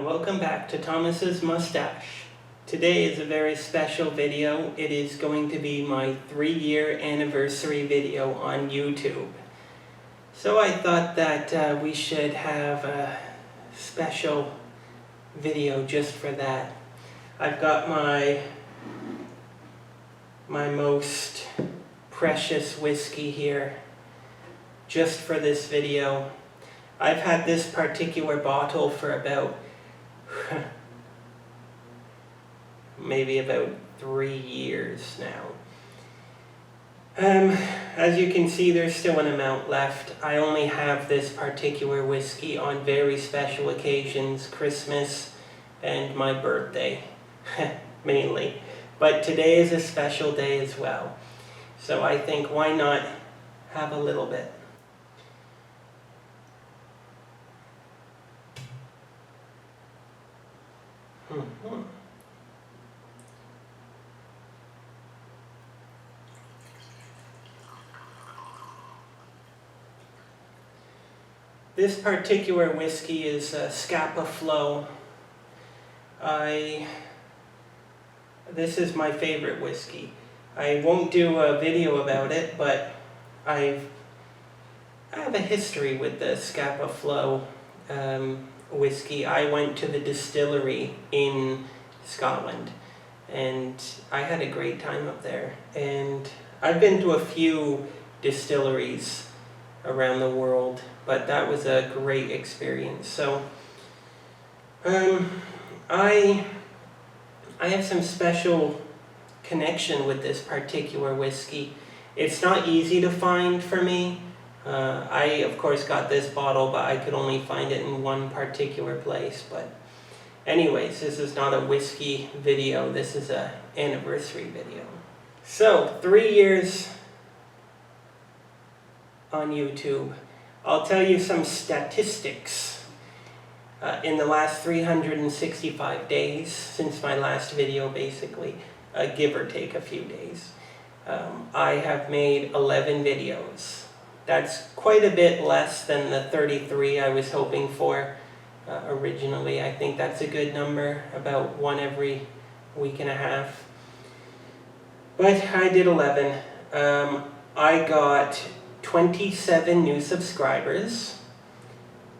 welcome back to Thomas's Moustache. Today is a very special video. It is going to be my 3-year anniversary video on YouTube. So I thought that we should have a special video just for that. I've got my most precious whiskey here just for this video. I've had this particular bottle for about maybe about 3 years now. As you can see, there's still an amount left. I only have this particular whiskey on very special occasions, Christmas and my birthday, mainly. But today is a special day as well. So I think, why not have a little bit? This particular whiskey is Scapa Flow. This is my favorite whiskey. I won't do a video about it, but I have a history with the Scapa Flow whiskey. I went to the distillery in Scotland and I had a great time up there, and I've been to a few distilleries around the world, but that was a great experience. So I have some special connection with this particular whiskey. It's not easy to find for me. I of course got this bottle, but I could only find it in one particular place. But anyways, this is not a whiskey video, this is an anniversary video. So 3 years on YouTube. I'll tell you some statistics. In the last 365 days, since my last video basically, give or take a few days, I have made 11 videos. That's quite a bit less than the 33 I was hoping for originally. I think that's a good number, about one every week and a half. But I did 11. I got 27 new subscribers,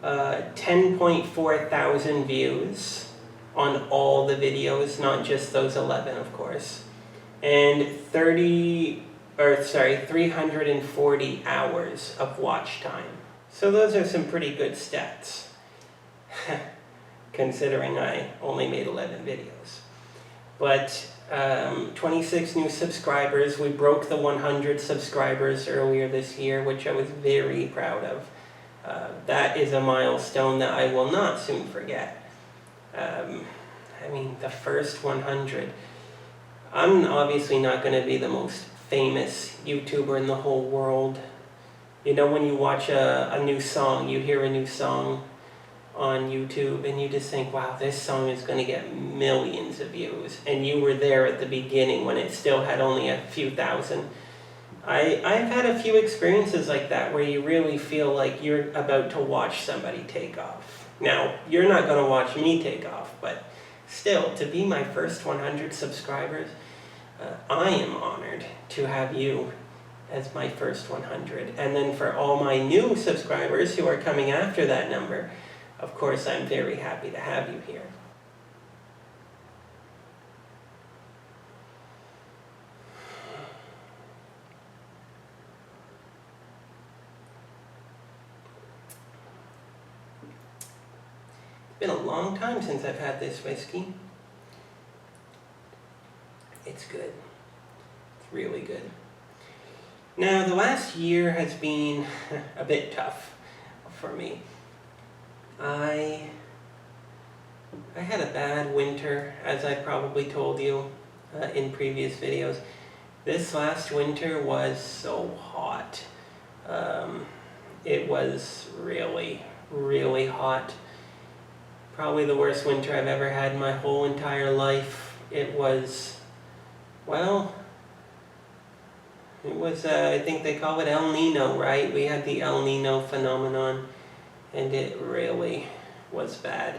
10.4 thousand views on all the videos, not just those 11 of course, and 340 hours of watch time. So those are some pretty good stats, considering I only made 11 videos. But 26 new subscribers. We broke the 100 subscribers earlier this year, which I was very proud of. That is a milestone that I will not soon forget. I mean, the first 100. I'm obviously not going to be the most famous YouTuber in the whole world. You know, when you watch a new song, you hear a new song on YouTube and you just think, wow, this song is going to get millions of views, and you were there at the beginning when it still had only a few thousand. I've had a few experiences like that where you really feel like you're about to watch somebody take off. Now, you're not going to watch me take off, but still, to be my first 100 subscribers, I am honored to have you as my first 100. And then for all my new subscribers who are coming after that number, of course, I'm very happy to have you here. It's been a long time since I've had this whiskey. It's good. It's really good. Now, the last year has been a bit tough for me. I had a bad winter, as I probably told you in previous videos. This last winter was so hot. It was really, really hot. Probably the worst winter I've ever had in my whole entire life. It was, well, I think they call it El Nino, right? We had the El Nino phenomenon, and it really was bad.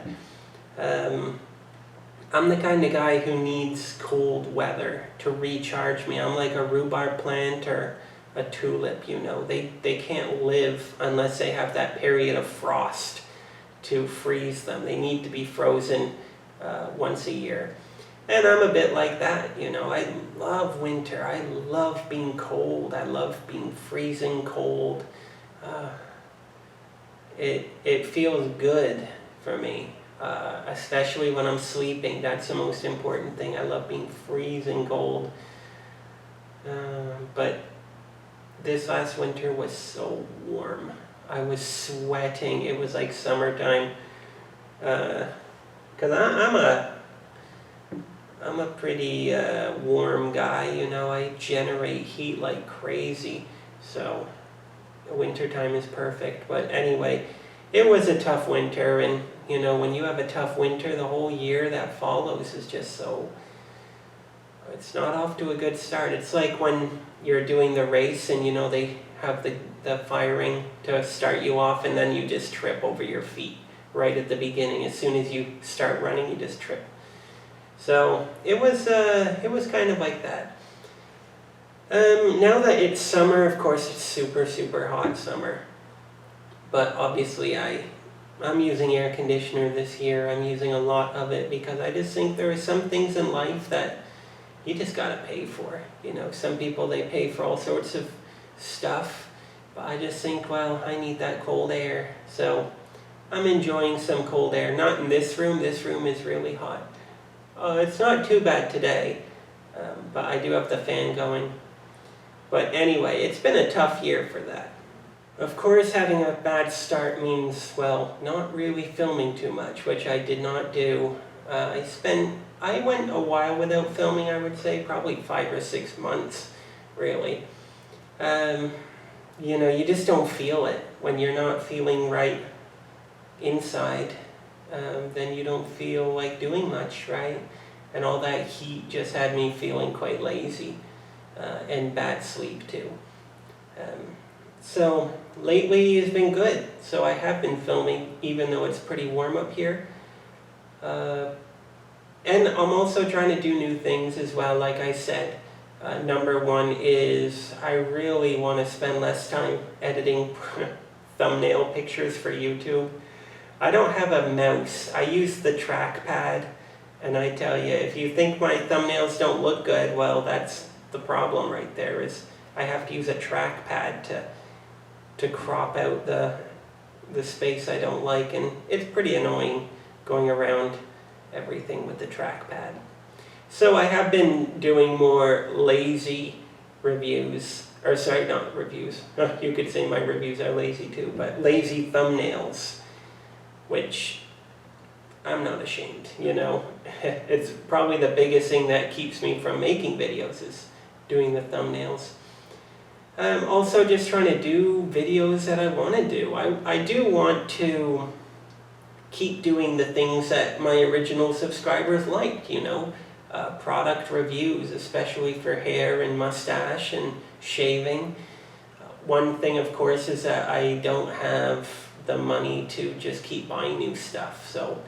I'm the kind of guy who needs cold weather to recharge me. I'm like a rhubarb plant or a tulip, you know. They can't live unless they have that period of frost to freeze them. They need to be frozen once a year. And I'm a bit like that, you know. I love winter. I love being cold. I love being freezing cold. It feels good for me. Especially when I'm sleeping. That's the most important thing. I love being freezing cold. But this last winter was so warm. I was sweating. It was like summertime. Because I'm a pretty warm guy, you know. I generate heat like crazy. So wintertime is perfect. But anyway, it was a tough winter, and you know, when you have a tough winter, the whole year that follows is just so, it's not off to a good start. It's like when you're doing the race and you know they have the firing to start you off, and then you just trip over your feet right at the beginning. As soon as you start running, you just trip. So it was kind of like that. Now that it's summer, of course it's super, super hot summer. But obviously I'm using air conditioner this year. I'm using a lot of it because I just think there are some things in life that you just gotta pay for. You know, some people, they pay for all sorts of stuff, but I just think, well, I need that cold air. So I'm enjoying some cold air. Not in this room. This room is really hot. It's not too bad today, but I do have the fan going. But anyway, it's been a tough year for that. Of course, having a bad start means, well, not really filming too much, which I did not do. I went a while without filming, I would say, probably 5 or 6 months, really. You know, you just don't feel it. When you're not feeling right inside, then you don't feel like doing much, right? And all that heat just had me feeling quite lazy, and bad sleep too. So lately has been good. So I have been filming even though it's pretty warm up here. And I'm also trying to do new things as well, like I said. Number one is I really want to spend less time editing thumbnail pictures for YouTube. I don't have a mouse. I use the trackpad, and I tell you, if you think my thumbnails don't look good, well, that's the problem right there, is I have to use a trackpad to crop out the space I don't like, and it's pretty annoying going around everything with the trackpad. So I have been doing more lazy reviews, or sorry, not reviews. You could say my reviews are lazy too, but lazy thumbnails, which I'm not ashamed, you know. It's probably the biggest thing that keeps me from making videos is doing the thumbnails. I'm also just trying to do videos that I want to do. I do want to keep doing the things that my original subscribers liked, you know. Product reviews, especially for hair and mustache and shaving. One thing, of course, is that I don't have the money to just keep buying new stuff. So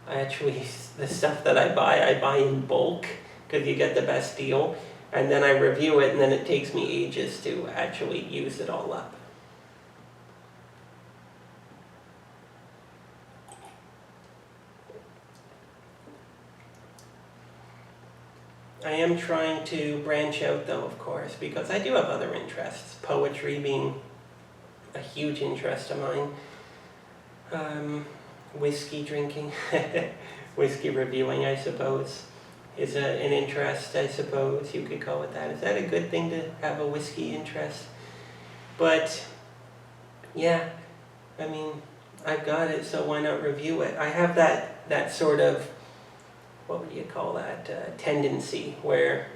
the stuff that I buy in bulk because you get the best deal. And then I review it, and then it takes me ages to actually use it all up. I am trying to branch out though, of course, because I do have other interests. Poetry being a huge interest of mine. Whiskey drinking, whiskey reviewing, I suppose, is an interest, I suppose you could call it that. Is that a good thing to have a whiskey interest? But yeah, I mean, I've got it, so why not review it? I have that sort of, what would you call that, tendency where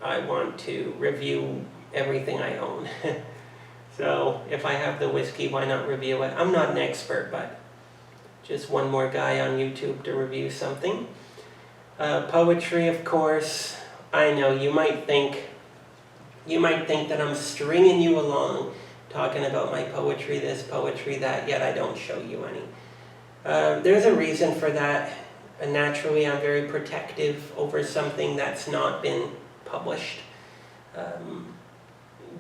I want to review everything I own. So if I have the whiskey, why not review it? I'm not an expert, but just one more guy on YouTube to review something. Poetry, of course. I know you might think that I'm stringing you along talking about my poetry, this, poetry, that, yet I don't show you any. There's a reason for that. And naturally, I'm very protective over something that's not been published.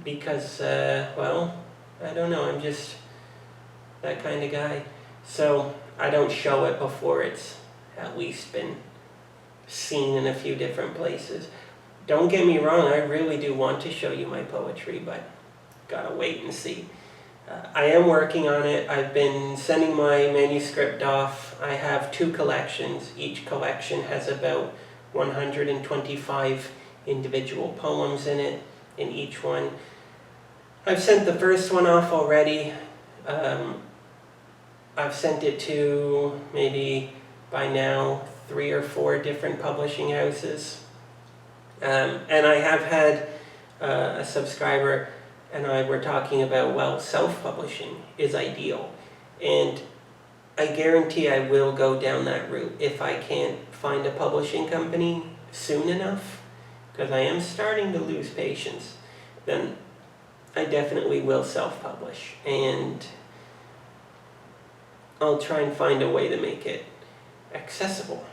Because, well, I don't know, I'm just that kind of guy. So I don't show it before it's at least been seen in a few different places. Don't get me wrong, I really do want to show you my poetry, but gotta wait and see. I am working on it. I've been sending my manuscript off. I have 2 collections. Each collection has about 125 individual poems in it, in each one. I've sent the first one off already. I've sent it to maybe by now 3 or 4 different publishing houses. And I have had a subscriber and I were talking about, well, self-publishing is ideal. And I guarantee I will go down that route if I can't find a publishing company soon enough, because I am starting to lose patience. Then I definitely will self-publish, and I'll try and find a way to make it accessible.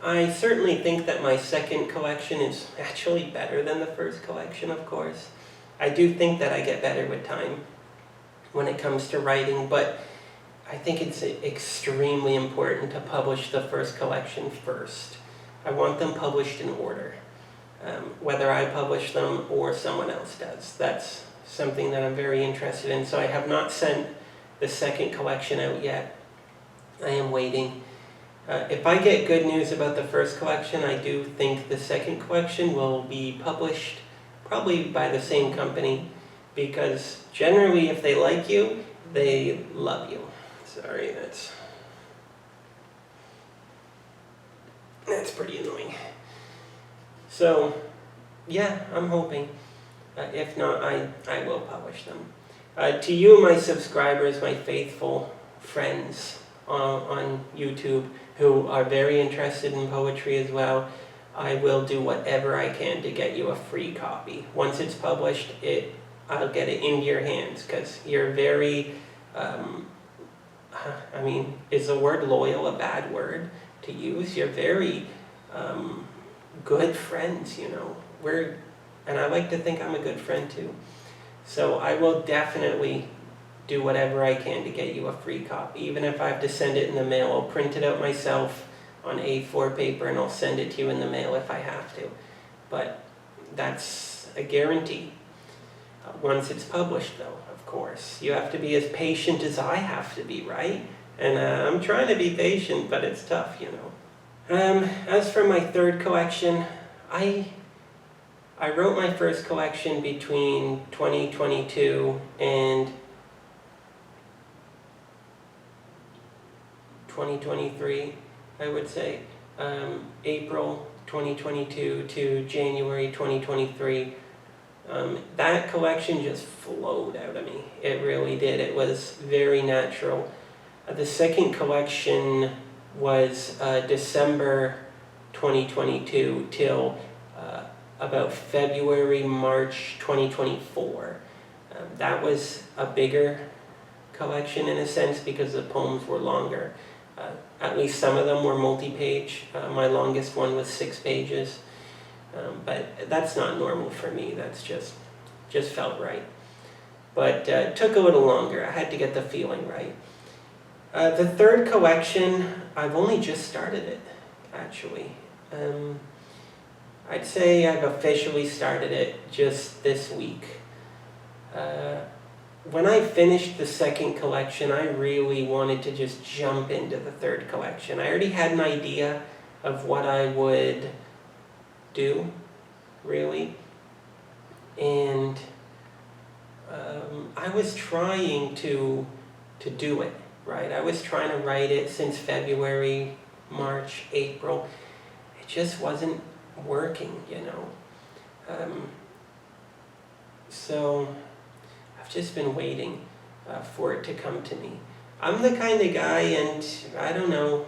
I certainly think that my second collection is actually better than the first collection, of course. I do think that I get better with time when it comes to writing, but I think it's extremely important to publish the first collection first. I want them published in order, whether I publish them or someone else does. That's something that I'm very interested in, so I have not sent the second collection out yet. I am waiting. If I get good news about the first collection, I do think the second collection will be published probably by the same company, because generally if they like you, they love you. Sorry, that's pretty annoying. So, yeah, I'm hoping. If not, I will publish them. To you, my subscribers, my faithful friends on YouTube, who are very interested in poetry as well, I will do whatever I can to get you a free copy. Once it's published, I'll get it into your hands, because you're very, I mean, is the word loyal a bad word to use? You're very good friends, you know. And I like to think I'm a good friend too. So I will definitely do whatever I can to get you a free copy. Even if I have to send it in the mail, I'll print it out myself on A4 paper and I'll send it to you in the mail if I have to. But that's a guarantee. Once it's published though, of course. You have to be as patient as I have to be, right? And I'm trying to be patient, but it's tough, you know. As for my third collection, I wrote my first collection between 2022 and 2023, I would say. April 2022 to January 2023. That collection just flowed out of me. It really did. It was very natural. The second collection was December 2022 till about February, March 2024. That was a bigger collection in a sense because the poems were longer. At least some of them were multi-page. My longest one was 6 pages. But that's not normal for me. That's just felt right. But it took a little longer. I had to get the feeling right. The third collection, I've only just started it, actually. I'd say I've officially started it just this week. When I finished the second collection, I really wanted to just jump into the third collection. I already had an idea of what I would do, really. And I was trying to do it, right? I was trying to write it since February, March, April. It just wasn't working, you know. So I've just been waiting for it to come to me. I'm the kind of guy, and I don't know,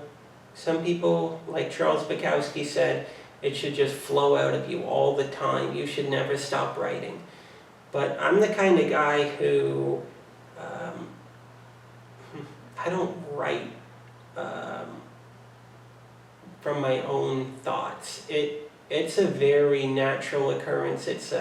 some people, like Charles Bukowski said, it should just flow out of you all the time. You should never stop writing. But I'm the kind of guy who, I don't write from my own thoughts. It's a very natural occurrence. It's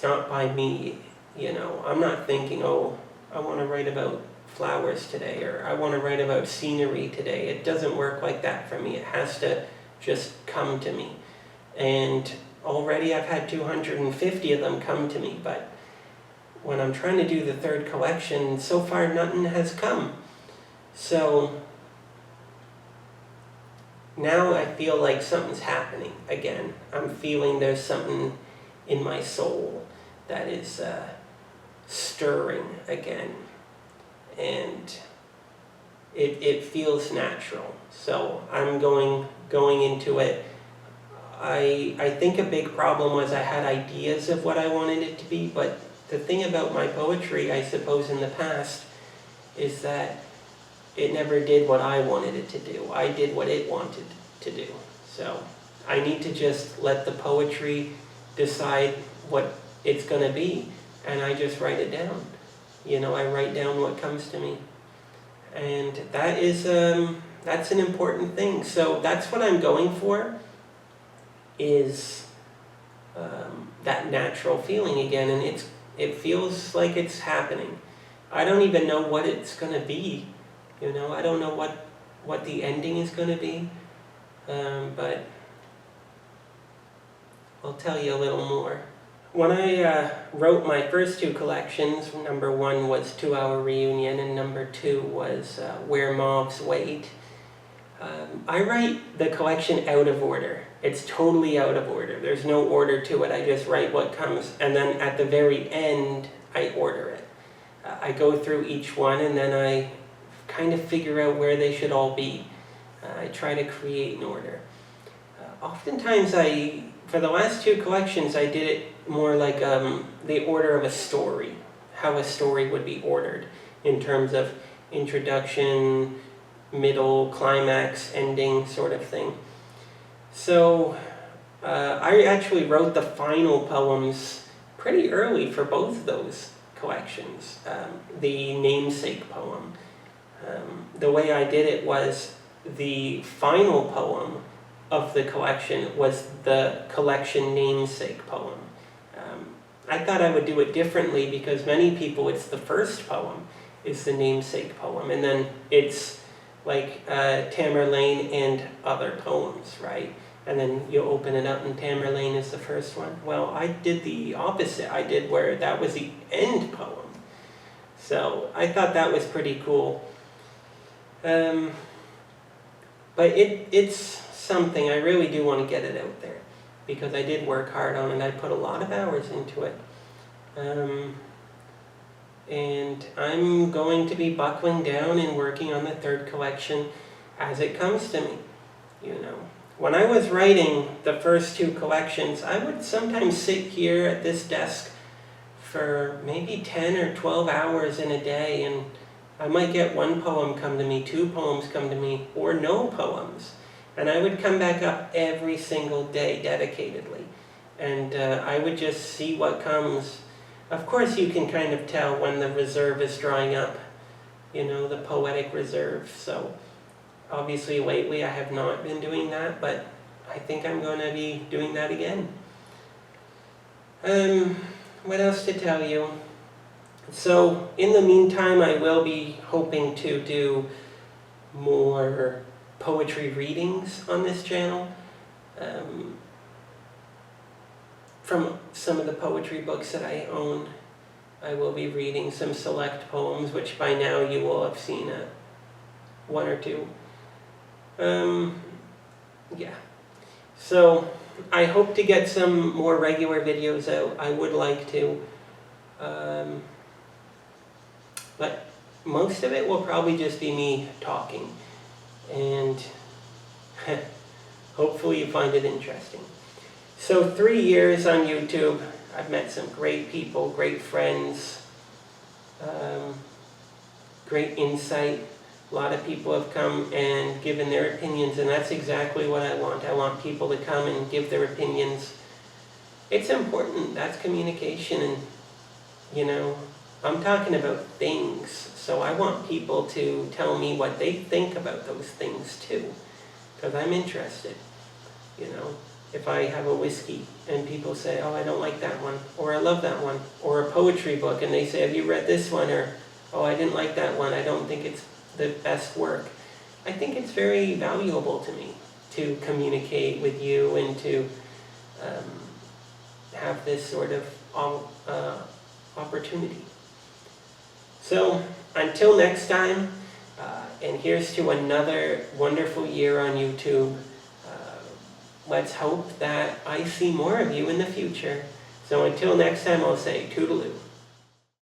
not by me, you know. I'm not thinking, oh, I want to write about flowers today, or I want to write about scenery today. It doesn't work like that for me. It has to just come to me. And already I've had 250 of them come to me, but when I'm trying to do the third collection, so far nothing has come. So now I feel like something's happening again. I'm feeling there's something in my soul that is stirring again. And it feels natural. So I'm going into it. I think a big problem was I had ideas of what I wanted it to be, but the thing about my poetry, I suppose, in the past, is that it never did what I wanted it to do. I did what it wanted to do. So I need to just let the poetry decide what it's going to be, and I just write it down. You know, I write down what comes to me. And that is, that's an important thing. So that's what I'm going for, is that natural feeling again, and it feels like it's happening. I don't even know what it's going to be. You know, I don't know what the ending is going to be, but I'll tell you a little more. When I wrote my first two collections, number 1 was 2 Hour Reunion, and number 2 was Where Moths Wait. I write the collection out of order. It's totally out of order. There's no order to it. I just write what comes, and then at the very end, I order it. I go through each one, and then I kind of figure out where they should all be. I try to create an order. Oftentimes, for the last 2 collections, I did it more like the order of a story, how a story would be ordered in terms of introduction, middle, climax, ending, sort of thing. So I actually wrote the final poems pretty early for both of those collections. The namesake poem. The way I did it was the final poem of the collection was the collection namesake poem. I thought I would do it differently because many people, it's the first poem is the namesake poem, and then it's like Tamerlane and other poems, right? And then you open it up and Tamerlane is the first one. Well, I did the opposite. I did where that was the end poem. So I thought that was pretty cool. But it's something, I really do want to get it out there, because I did work hard on it. I put a lot of hours into it. And I'm going to be buckling down and working on the third collection as it comes to me, you know. When I was writing the first 2 collections, I would sometimes sit here at this desk for maybe 10 or 12 hours in a day, and I might get 1 poem come to me, 2 poems come to me, or no poems. And I would come back up every single day dedicatedly, and I would just see what comes. Of course, you can kind of tell when the reserve is drying up, you know, the poetic reserve. So obviously lately I have not been doing that, but I think I'm going to be doing that again. What else to tell you? So in the meantime, I will be hoping to do more poetry readings on this channel. From some of the poetry books that I own, I will be reading some select poems, which by now you will have seen 1 or 2. Yeah. So I hope to get some more regular videos out. I would like to. But most of it will probably just be me talking. And hopefully you find it interesting. So 3 years on YouTube, I've met some great people, great friends, great insight. A lot of people have come and given their opinions, and that's exactly what I want. I want people to come and give their opinions it's important. That's communication, and you know, I'm talking about things, so I want people to tell me what they think about those things too, because I'm interested. You know, if I have a whiskey and people say, oh, I don't like that one, or I love that one, or a poetry book and they say, have you read this one, or oh, I didn't like that one, I don't think it's the best work. I think it's very valuable to me to communicate with you and to have this sort of opportunity. So until next time, and here's to another wonderful year on YouTube. Let's hope that I see more of you in the future. So until next time, I'll say toodaloo.